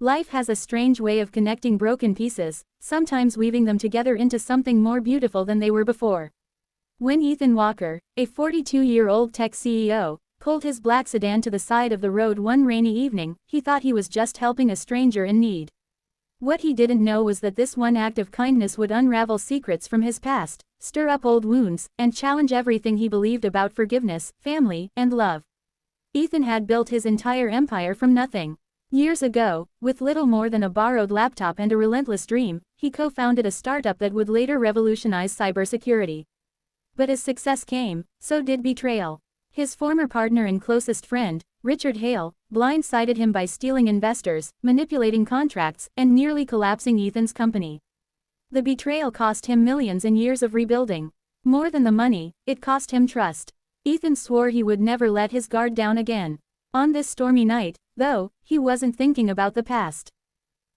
Life has a strange way of connecting broken pieces, sometimes weaving them together into something more beautiful than they were before. When Ethan Walker, a 42-year-old tech CEO, pulled his black sedan to the side of the road one rainy evening, he thought he was just helping a stranger in need. What he didn't know was that this one act of kindness would unravel secrets from his past, stir up old wounds, and challenge everything he believed about forgiveness, family, and love. Ethan had built his entire empire from nothing. Years ago, with little more than a borrowed laptop and a relentless dream, he co-founded a startup that would later revolutionize cybersecurity. But as success came, so did betrayal. His former partner and closest friend, Richard Hale, blindsided him by stealing investors, manipulating contracts, and nearly collapsing Ethan's company. The betrayal cost him millions and years of rebuilding. More than the money, it cost him trust. Ethan swore he would never let his guard down again. On this stormy night, though, he wasn't thinking about the past.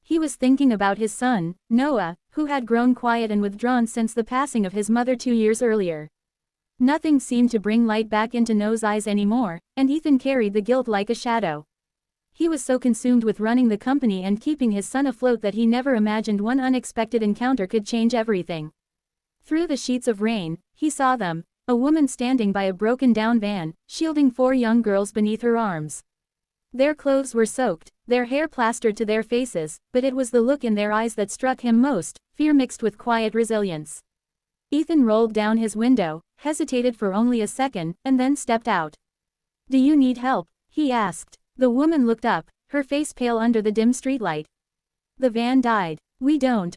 He was thinking about his son, Noah, who had grown quiet and withdrawn since the passing of his mother 2 years earlier. Nothing seemed to bring light back into Noah's eyes anymore, and Ethan carried the guilt like a shadow. He was so consumed with running the company and keeping his son afloat that he never imagined one unexpected encounter could change everything. Through the sheets of rain, he saw them, a woman standing by a broken-down van, shielding 4 young girls beneath her arms. Their clothes were soaked, their hair plastered to their faces, but it was the look in their eyes that struck him most, fear mixed with quiet resilience. Ethan rolled down his window, hesitated for only a second, and then stepped out. "Do you need help?" he asked. The woman looked up, her face pale under the dim streetlight. "The van died. We don't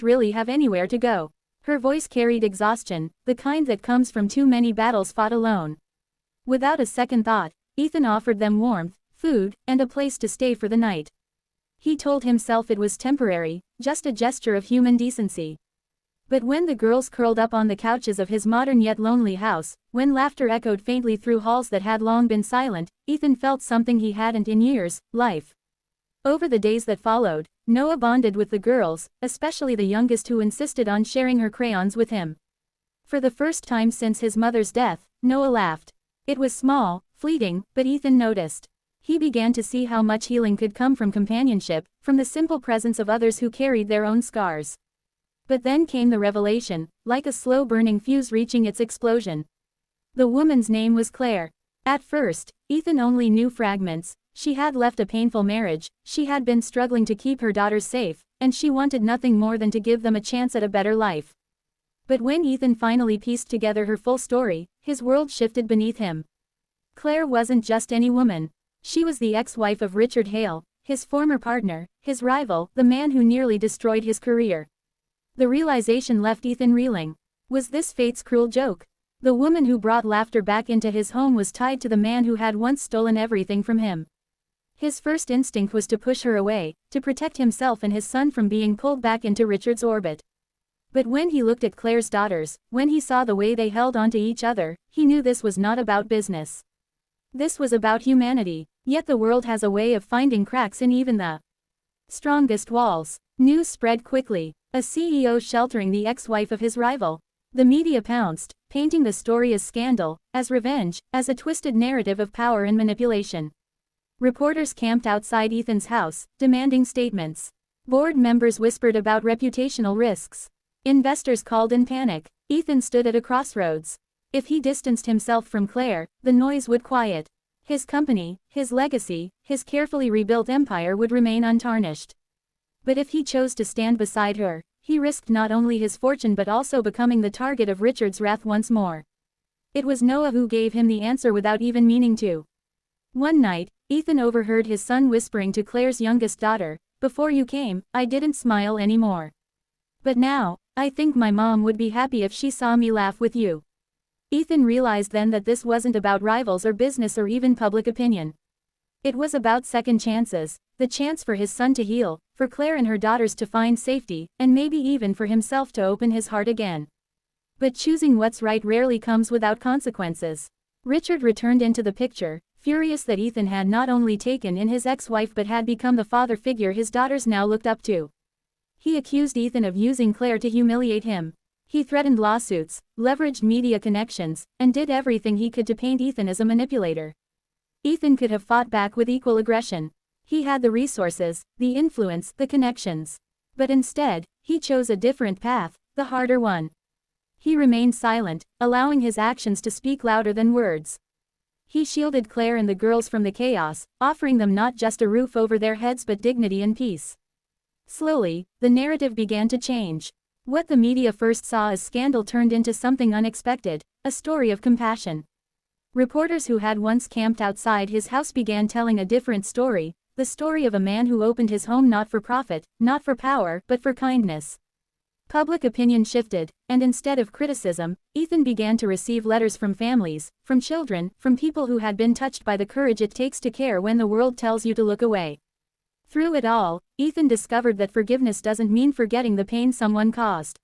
really have anywhere to go." Her voice carried exhaustion, the kind that comes from too many battles fought alone. Without a second thought, Ethan offered them warmth, food, and a place to stay for the night. He told himself it was temporary, just a gesture of human decency. But when the girls curled up on the couches of his modern yet lonely house, when laughter echoed faintly through halls that had long been silent, Ethan felt something he hadn't in years: life. Over the days that followed, Noah bonded with the girls, especially the youngest, who insisted on sharing her crayons with him. For the first time since his mother's death, Noah laughed. It was small, fleeting, but Ethan noticed. He began to see how much healing could come from companionship, from the simple presence of others who carried their own scars. But then came the revelation, like a slow-burning fuse reaching its explosion. The woman's name was Claire. At first, Ethan only knew fragments. She had left a painful marriage, she had been struggling to keep her daughters safe, and she wanted nothing more than to give them a chance at a better life. But when Ethan finally pieced together her full story, his world shifted beneath him. Claire wasn't just any woman. She was the ex-wife of Richard Hale, his former partner, his rival, the man who nearly destroyed his career. The realization left Ethan reeling. Was this fate's cruel joke? The woman who brought laughter back into his home was tied to the man who had once stolen everything from him. His first instinct was to push her away, to protect himself and his son from being pulled back into Richard's orbit. But when he looked at Claire's daughters, when he saw the way they held onto each other, he knew this was not about business. This was about humanity. Yet the world has a way of finding cracks in even the strongest walls. News spread quickly. A CEO sheltering the ex-wife of his rival. The media pounced, painting the story as scandal, as revenge, as a twisted narrative of power and manipulation. Reporters camped outside Ethan's house, demanding statements. Board members whispered about reputational risks. Investors called in panic. Ethan stood at a crossroads. If he distanced himself from Claire, the noise would quiet. His company, his legacy, his carefully rebuilt empire would remain untarnished. But if he chose to stand beside her, he risked not only his fortune but also becoming the target of Richard's wrath once more. It was Noah who gave him the answer without even meaning to. One night, Ethan overheard his son whispering to Claire's youngest daughter, "Before you came, I didn't smile anymore. But now, I think my mom would be happy if she saw me laugh with you." Ethan realized then that this wasn't about rivals or business or even public opinion. It was about second chances, the chance for his son to heal, for Claire and her daughters to find safety, and maybe even for himself to open his heart again. But choosing what's right rarely comes without consequences. Richard returned into the picture, furious that Ethan had not only taken in his ex-wife but had become the father figure his daughters now looked up to. He accused Ethan of using Claire to humiliate him. He threatened lawsuits, leveraged media connections, and did everything he could to paint Ethan as a manipulator. Ethan could have fought back with equal aggression. He had the resources, the influence, the connections. But instead, he chose a different path, the harder one. He remained silent, allowing his actions to speak louder than words. He shielded Claire and the girls from the chaos, offering them not just a roof over their heads but dignity and peace. Slowly, the narrative began to change. What the media first saw as scandal turned into something unexpected, a story of compassion. Reporters who had once camped outside his house began telling a different story, the story of a man who opened his home not for profit, not for power, but for kindness. Public opinion shifted, and instead of criticism, Ethan began to receive letters from families, from children, from people who had been touched by the courage it takes to care when the world tells you to look away. Through it all, Ethan discovered that forgiveness doesn't mean forgetting the pain someone caused.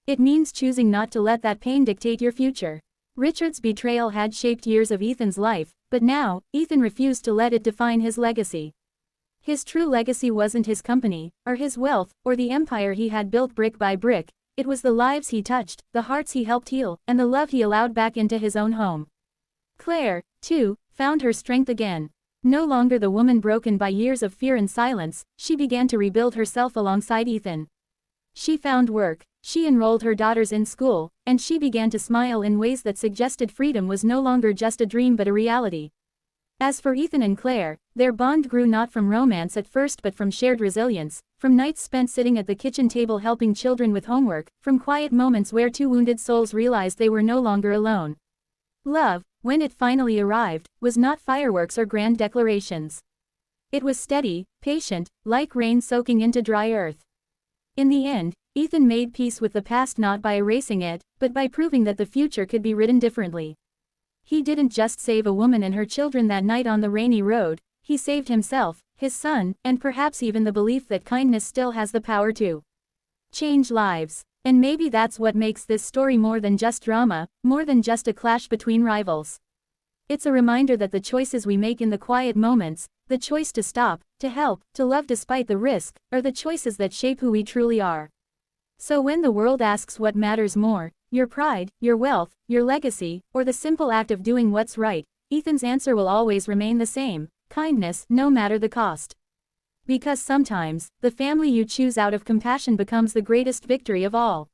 It means choosing not to let that pain dictate your future. Richard's betrayal had shaped years of Ethan's life, but now, Ethan refused to let it define his legacy. His true legacy wasn't his company, or his wealth, or the empire he had built brick by brick. It was the lives he touched, the hearts he helped heal, and the love he allowed back into his own home. Claire, too, found her strength again. No longer the woman broken by years of fear and silence, she began to rebuild herself alongside Ethan. She found work, she enrolled her daughters in school, and she began to smile in ways that suggested freedom was no longer just a dream but a reality. As for Ethan and Claire, their bond grew not from romance at first but from shared resilience, from nights spent sitting at the kitchen table helping children with homework, from quiet moments where two wounded souls realized they were no longer alone. Love, when it finally arrived, was not fireworks or grand declarations. It was steady, patient, like rain soaking into dry earth. In the end, Ethan made peace with the past not by erasing it, but by proving that the future could be written differently. He didn't just save a woman and her children that night on the rainy road, he saved himself, his son, and perhaps even the belief that kindness still has the power to change lives. And maybe that's what makes this story more than just drama, more than just a clash between rivals. It's a reminder that the choices we make in the quiet moments, the choice to stop, to help, to love despite the risk, are the choices that shape who we truly are. So when the world asks what matters more, your pride, your wealth, your legacy, or the simple act of doing what's right, Ethan's answer will always remain the same: kindness, no matter the cost. Because sometimes, the family you choose out of compassion becomes the greatest victory of all.